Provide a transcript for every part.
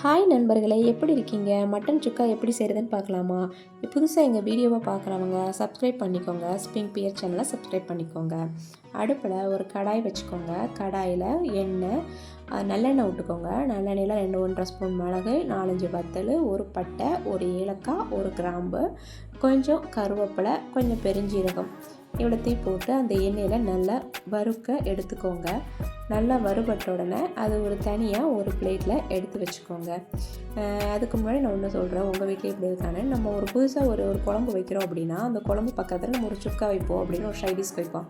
Hi நண்பர்களே, எப்படி இருக்கீங்க? மட்டன் சுக்கா எப்படி செய்கிறதுன்னு பார்க்கலாமா? புதுசாக எங்கள் வீடியோவை பார்க்குறவங்க சப்ஸ்கிரைப் பண்ணிக்கோங்க. ஸ்பிங் பியர் சேனலை சப்ஸ்கிரைப் பண்ணிக்கோங்க. அடுப்பில் ஒரு கடாய் வச்சுக்கோங்க. கடாயில் எண்ணெய், நல்லெண்ணெய் விட்டுக்கோங்க. நல்லெண்ணெயில் 1.5 ஸ்பூன் மிளகு, 4-5 வத்தல், ஒரு பட்டை, ஒரு ஏலக்காய், ஒரு கிராம்பு, கொஞ்சம் கருவேப்பிலை, கொஞ்சம் பெருஞ்சீரகம் இவ்வளோத்தையும் போட்டு அந்த எண்ணெயில் நல்லா வறுக்க எடுத்துக்கோங்க. நல்லா வறுபட்ட உடனே அது தனியாக ஒரு பிளேட்டில் எடுத்து வச்சுக்கோங்க. அதுக்கு முன்னாடி நான் ஒன்று சொல்கிறேன், உங்கள் வீட்டில் இப்படி இருக்கானே, நம்ம புதுசாக ஒரு குழம்பு வைக்கிறோம் அப்படின்னா அந்த குழம்பு பக்கத்தில் நம்ம ஒரு சுக்கா வைப்போம் அப்படின்னு ஒரு சைடிஷ் வைப்போம்.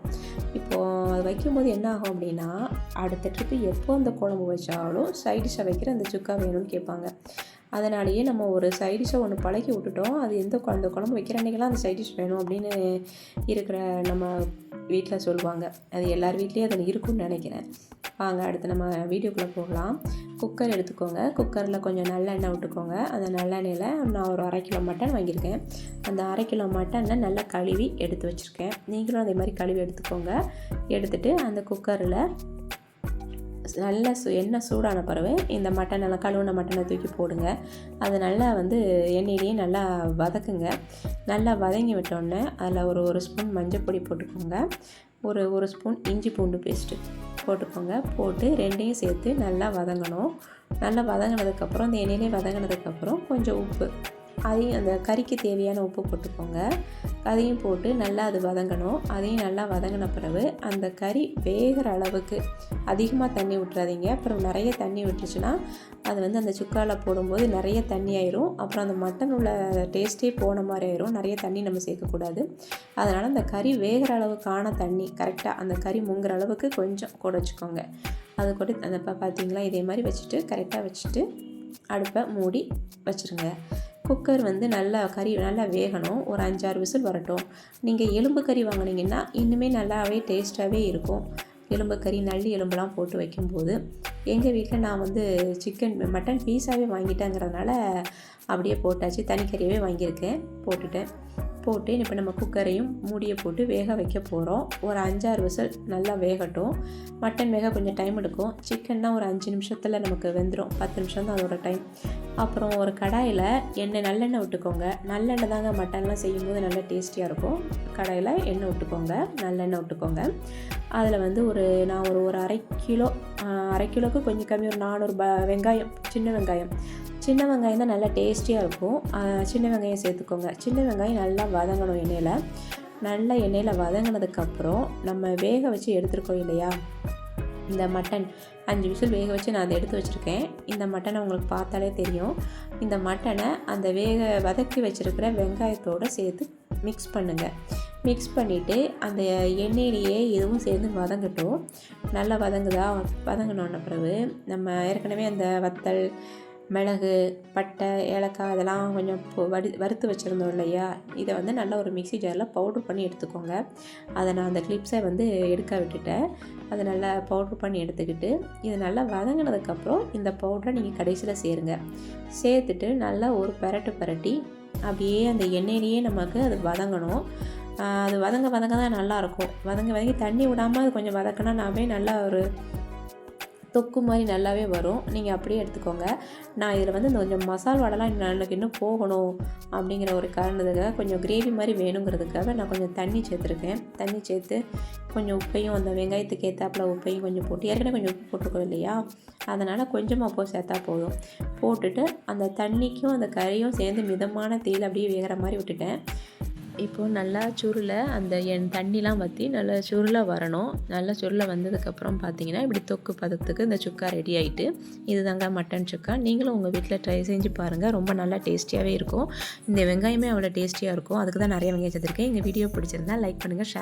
இப்போது அது வைக்கும்போது என்ன ஆகும் அப்படின்னா, அடுத்த ட்ரிப்பு எப்போ அந்த குழம்பு வச்சாலும் சைடிஷாக வைக்கிற அந்த சுக்கா வேணும்னு கேட்பாங்க. அதனாலேயே நம்ம ஒரு சைடிஷை ஒன்று பழக்கி விட்டுட்டோம். அது அந்த குழம்பு வைக்கிற அன்றைக்கெல்லாம் அந்த சைடிஷ் வேணும் அப்படின்னு இருக்கிற நம்ம வீட்டில் சொல்லுவாங்க. அது எல்லார் வீட்லேயும் அது இருக்கும்னு நினைக்கிறேன். வாங்க அடுத்து நம்ம வீடியோக்குள்ளே போகலாம். குக்கர் எடுத்துக்கோங்க. குக்கரில் கொஞ்சம் நல்லெண்ணெய் விட்டுக்கோங்க. அந்த நல்லெண்ணெயில் நான் ஒரு 1/2 கிலோ மட்டன் வாங்கியிருக்கேன். அந்த 1/2 கிலோ மட்டனை நல்லா கழுவி எடுத்து வச்சுருக்கேன். நீங்களும் அதே மாதிரி கழுவி எடுத்துக்கோங்க. எடுத்துகிட்டு அந்த குக்கரில் நல்லா எண்ணெய் சூடான பிறகு இந்த மட்டனை கழுவுன மட்டனை தூக்கி போடுங்க. அது நல்லா எண்ணெயிலேயே நல்லா வதக்குங்க. நல்லா வதங்கி விட்டோடனே அதில் ஒரு ஸ்பூன் மஞ்சள் பொடி போட்டுக்கோங்க. ஒரு ஸ்பூன் இஞ்சி பூண்டு பேஸ்ட்டு போட்டுக்கோங்க. போட்டு ரெண்டையும் சேர்த்து நல்லா வதங்கணும். நல்லா வதங்கினதுக்கப்புறம் அந்த எண்ணெயிலே வதங்கினதுக்கப்புறம் கொஞ்சம் உப்பு, அதையும் அந்த கறிக்கு தேவையான உப்பு போட்டுக்கோங்க. அதையும் போட்டு நல்லா அது வதங்கணும். அதையும் நல்லா வதங்கின பிறகு அந்த கறி வேகிற அளவுக்கு அதிகமாக தண்ணி விட்டுறாதீங்க. அப்புறம் நிறைய தண்ணி விட்டுச்சுன்னா அது அந்த சுக்காவில் போடும்போது நிறைய தண்ணி ஆயிரும். அப்புறம் அந்த மட்டன் உள்ள டேஸ்ட்டே போன மாதிரி ஆயிரும். நிறைய தண்ணி நம்ம சேர்க்கக்கூடாது. அதனால் அந்த கறி வேகிற அளவுக்கான தண்ணி கரெக்டாக அந்த கறி முங்குற அளவுக்கு கொஞ்சம் கூட வச்சுக்கோங்க. அது கூட அந்த பார்த்தீங்களா, இதே மாதிரி வச்சுட்டு கரெக்டாக வச்சுட்டு அடுப்பை மூடி வச்சுருங்க. குக்கர் நல்லா கறி நல்லா வேகணும். ஒரு 5-6 விசில் வரட்டும். நீங்கள் எலும்பு கறி வாங்கினீங்கன்னா இன்னுமே நல்லாவே டேஸ்ட்டாகவே இருக்கும். எலும்பு கறி நல்லி எலும்புலாம் போட்டு வைக்கும்போது எங்கள் வீட்டில் நான் மட்டன் பீஸாகவே வாங்கிட்டேங்கிறதுனால அப்படியே போட்டாச்சு. தனிக்கறியாகவே வாங்கியிருக்கேன். போட்டு இப்போ நம்ம குக்கரையும் மூடியை போட்டு வேக வைக்க போகிறோம். ஒரு 5-6 விசில் நல்லா வேகட்டும். மட்டன் வேக கொஞ்சம் டைம் எடுக்கும். சிக்கன்னா ஒரு 5 நிமிஷத்தில் நமக்கு வெந்துடும். 10 நிமிஷம் தான் அதோட டைம். அப்புறம் ஒரு கடாயில் நல்லெண்ணெய் விட்டுக்கோங்க. நல்லெண்ணெய் தாங்க மட்டன்லாம் செய்யும்போது நல்லா டேஸ்டியாக இருக்கும். கடாயில் எண்ணெய் விட்டுக்கோங்க, நல்லெண்ணெய் விட்டுக்கோங்க. அதில் நான் ஒரு 1/2 கிலோவுக்கு கொஞ்சம் கம்மி, ஒரு 400 வெங்காயம், சின்ன வெங்காயம் தான் நல்லா டேஸ்டியாக இருக்கும். சின்ன வெங்காயம் சேர்த்துக்கோங்க. சின்ன வெங்காயம் நல்லா வதங்கணும் எண்ணெயில் வதங்கினதுக்கப்புறம் நம்ம வேக வச்சு எடுத்துருக்கோம் இல்லையா, இந்த மட்டன் 5 விசில் வேக வச்சு நான் அதை எடுத்து வச்சுருக்கேன். இந்த மட்டனை உங்களுக்கு பார்த்தாலே தெரியும். இந்த மட்டனை அந்த வதக்கி வச்சுருக்கிற வெங்காயத்தோடு சேர்த்து மிக்ஸ் பண்ணுங்கள். மிக்ஸ் பண்ணிவிட்டு அந்த எண்ணெயிலேயே இதுவும் சேர்ந்து வதங்கட்டும். நல்லா வதங்கினோன்ன பிறகு நம்ம ஏற்கனவே அந்த வத்தல், மிளகு, பட்டை, ஏலக்காய் அதெல்லாம் கொஞ்சம் வறுத்து வச்சுருந்தோம் இல்லையா, இதை நல்லா ஒரு மிக்ஸி ஜாரில் பவுட்ரு பண்ணி எடுத்துக்கோங்க. அதை நான் அந்த கிளிப்ஸை எடுக்க விட்டுட்டேன். அதை நல்லா பவுட்ரு பண்ணி எடுத்துக்கிட்டு இது நல்லா வதங்கினதுக்கப்புறம் இந்த பவுட்ரை நீங்கள் கடைசியில் சேருங்க. சேர்த்துட்டு நல்லா ஒரு பரட்டி அப்படியே அந்த எண்ணெயிலேயே நமக்கு அது வதங்கணும். அது வதங்க தான் நல்லாயிருக்கும். வதங்கி தண்ணி விடாமல் அது கொஞ்சம் வதக்கினாவே நல்லா ஒரு தொக்கு மாதிரி நல்லாவே வரும். நீங்கள் அப்படியே எடுத்துக்கோங்க. நான் இதில் இந்த கொஞ்சம் மசால் வடைலாம் எனக்கு இன்னும் போகணும் அப்படிங்கிற ஒரு காரணத்துக்காக, கொஞ்சம் கிரேவி மாதிரி வேணுங்கிறதுக்காக நான் கொஞ்சம் தண்ணி சேர்த்துருக்கேன். தண்ணி சேர்த்து கொஞ்சம் உப்பையும் அந்த வெங்காயத்துக்கு ஏற்றாப்புல உப்பையும் கொஞ்சம் போட்டு, ஏற்கனவே கொஞ்சம் உப்பு போட்டுருக்கோம் இல்லையா, அதனால் கொஞ்சமாக உப்பு சேர்த்தா போதும். போட்டுட்டு அந்த தண்ணிக்கும் அந்த கறியும் சேர்ந்து மிதமான தீயில் அப்படியே வேகிற மாதிரி விட்டுட்டேன். இப்போது நல்லா சுருளை அந்த தண்ணிலாம் வற்றி நல்லா சுருளை வரணும். நல்லா சுருளை வந்ததுக்கப்புறம் பார்த்தீங்கன்னா இப்படி தொக்கு பதத்துக்கு இந்த சுக்கா ரெடி ஆகிட்டு, இது தாங்க மட்டன் சுக்கா. நீங்களும் உங்கள் வீட்டில் ட்ரை செஞ்சு பாருங்கள். ரொம்ப நல்லா டேஸ்டியாகவே இருக்கும். இந்த வெங்காயமே அவ்வளோ டேஸ்டியாக இருக்கும். அதுக்கு தான் நிறைய வெங்காயம் சேர்த்துருக்கேன். எங்கள் வீடியோ பிடிச்சிருந்தா லைக் பண்ணுங்கள், ஷேர்